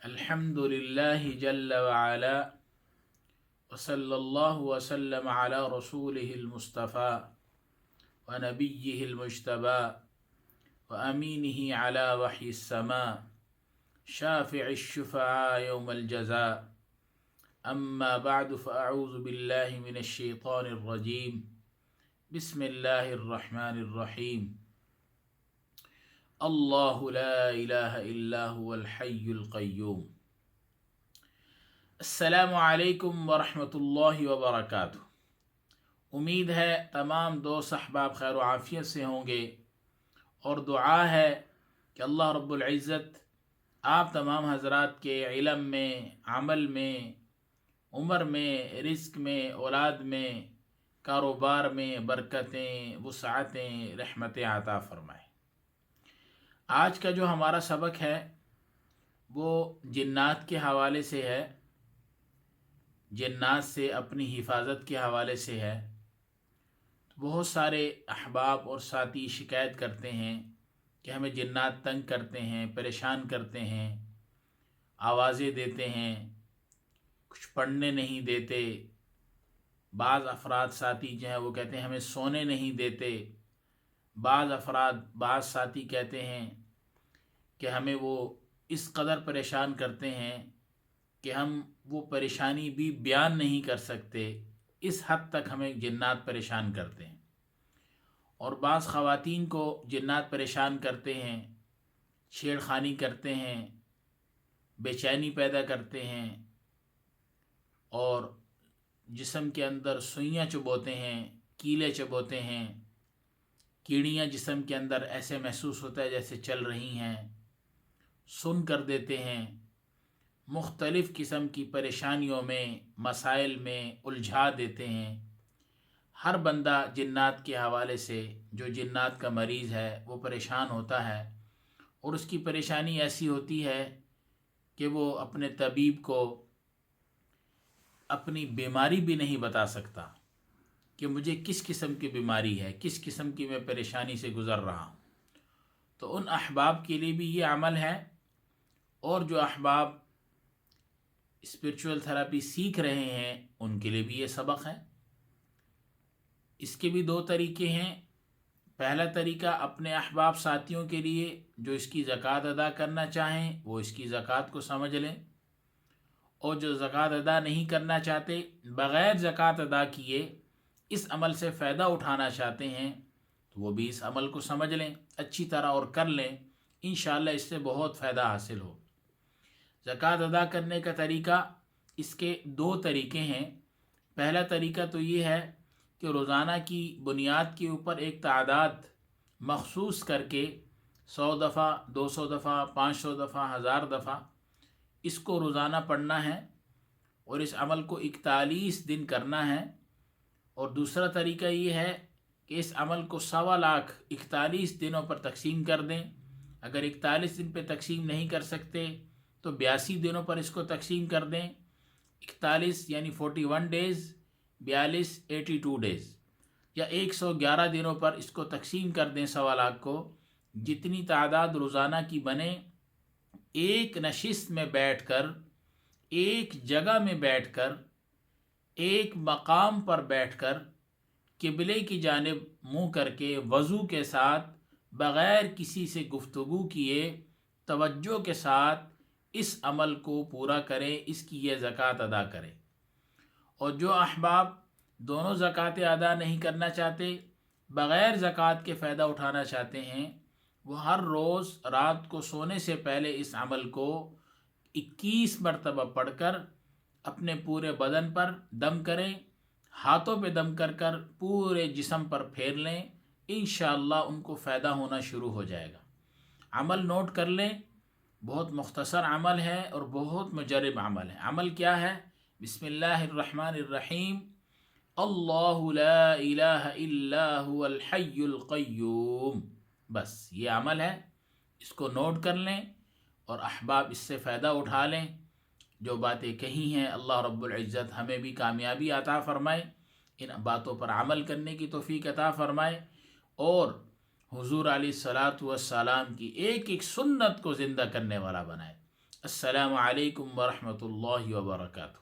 الحمد لله جل وعلا وصلى الله وسلم على رسوله المصطفى ونبيه المجتبى وأمينه على وحي السماء شافع الشفعاء يوم الجزاء. أما بعد فأعوذ بالله من الشيطان الرجيم. بسم الله الرحمن الرحيم. اللہ لا الہ الا هو الحی القیوم. السلام علیکم ورحمۃ اللہ وبرکاتہ. امید ہے تمام دوست احباب خیر و عافیت سے ہوں گے، اور دعا ہے کہ اللہ رب العزت آپ تمام حضرات کے علم میں، عمل میں، عمر میں، رزق میں، اولاد میں، کاروبار میں برکتیں، وسعتیں، رحمتیں عطا فرمائے. آج کا جو ہمارا سبق ہے وہ جنات کے حوالے سے ہے، جنات سے اپنی حفاظت کے حوالے سے ہے. بہت سارے احباب اور ساتھی شکایت کرتے ہیں کہ ہمیں جنات تنگ کرتے ہیں، پریشان کرتے ہیں، آوازیں دیتے ہیں، کچھ پڑھنے نہیں دیتے. بعض افراد ساتھی جو ہیں وہ کہتے ہیں ہمیں سونے نہیں دیتے. بعض ساتھی کہتے ہیں کہ ہمیں وہ اس قدر پریشان کرتے ہیں کہ ہم وہ پریشانی بھی بیان نہیں کر سکتے، اس حد تک ہمیں جنات پریشان کرتے ہیں. اور بعض خواتین کو جنات پریشان کرتے ہیں، چھیڑ خانی کرتے ہیں، بے چینی پیدا کرتے ہیں، اور جسم کے اندر سوئیاں چبوتے ہیں، کیلے چبوتے ہیں، کیڑیاں جسم کے اندر ایسے محسوس ہوتا ہے جیسے چل رہی ہیں، سن کر دیتے ہیں. مختلف قسم کی پریشانیوں میں، مسائل میں الجھا دیتے ہیں. ہر بندہ جنات کے حوالے سے، جو جنات کا مریض ہے وہ پریشان ہوتا ہے، اور اس کی پریشانی ایسی ہوتی ہے کہ وہ اپنے طبیب کو اپنی بیماری بھی نہیں بتا سکتا کہ مجھے کس قسم کی بیماری ہے، کس قسم کی میں پریشانی سے گزر رہا ہوں. تو ان احباب کے لیے بھی یہ عمل ہے، اور جو احباب اسپرچول تھراپی سیکھ رہے ہیں ان کے لیے بھی یہ سبق ہے. اس کے بھی دو طریقے ہیں. پہلا طریقہ اپنے احباب ساتھیوں کے لیے جو اس کی زکوٰۃ ادا کرنا چاہیں وہ اس کی زکوٰۃ کو سمجھ لیں، اور جو زکوٰۃ ادا نہیں کرنا چاہتے، بغیر زکوٰۃ ادا کیے اس عمل سے فائدہ اٹھانا چاہتے ہیں، تو وہ بھی اس عمل کو سمجھ لیں اچھی طرح اور کر لیں. انشاءاللہ اس سے بہت فائدہ حاصل ہو. زکوٰۃ ادا کرنے کا طریقہ، اس کے دو طریقے ہیں. پہلا طریقہ تو یہ ہے کہ روزانہ کی بنیاد کے اوپر ایک تعداد مخصوص کر کے 100 دفعہ، 200 دفعہ، 500 دفعہ، 1000 دفعہ اس کو روزانہ پڑھنا ہے، اور اس عمل کو 41 دن کرنا ہے. اور دوسرا طریقہ یہ ہے کہ اس عمل کو 41 دنوں پر تقسیم کر دیں. اگر 41 دن پہ تقسیم نہیں کر سکتے تو 82 دنوں پر اس کو تقسیم کر دیں. 41 یعنی 41 ڈیز، 42 82 ڈیز، یا 111 دنوں پر اس کو تقسیم کر دیں 100,000 کو. جتنی تعداد روزانہ کی بنے، ایک نشست میں بیٹھ کر، ایک جگہ میں بیٹھ کر، ایک مقام پر بیٹھ کر، قبلے کی جانب منہ کر کے، وضو کے ساتھ، بغیر کسی سے گفتگو کیے، توجہ کے ساتھ اس عمل کو پورا کریں، اس کی یہ زکوٰۃ ادا کریں. اور جو احباب دونوں زکوٰۃیں ادا نہیں کرنا چاہتے، بغیر زکوٰۃ کے فائدہ اٹھانا چاہتے ہیں، وہ ہر روز رات کو سونے سے پہلے اس عمل کو 21 مرتبہ پڑھ کر اپنے پورے بدن پر دم کریں، ہاتھوں پہ دم کر کر پورے جسم پر پھیر لیں. انشاءاللہ ان کو فائدہ ہونا شروع ہو جائے گا. عمل نوٹ کر لیں، بہت مختصر عمل ہے اور بہت مجرب عمل ہے. عمل کیا ہے؟ بسم اللہ الرحمن الرحیم. اللہ لا الہ الا هو الحی القیوم. بس یہ عمل ہے، اس کو نوٹ کر لیں اور احباب اس سے فائدہ اٹھا لیں. جو باتیں کہی ہیں اللہ رب العزت ہمیں بھی کامیابی عطا فرمائے، ان باتوں پر عمل کرنے کی توفیق عطا فرمائے، اور حضور علیہ الصلاۃ والسلام کی ایک ایک سنت کو زندہ کرنے والا بنائے. السلام علیکم ورحمۃ اللہ وبرکاتہ۔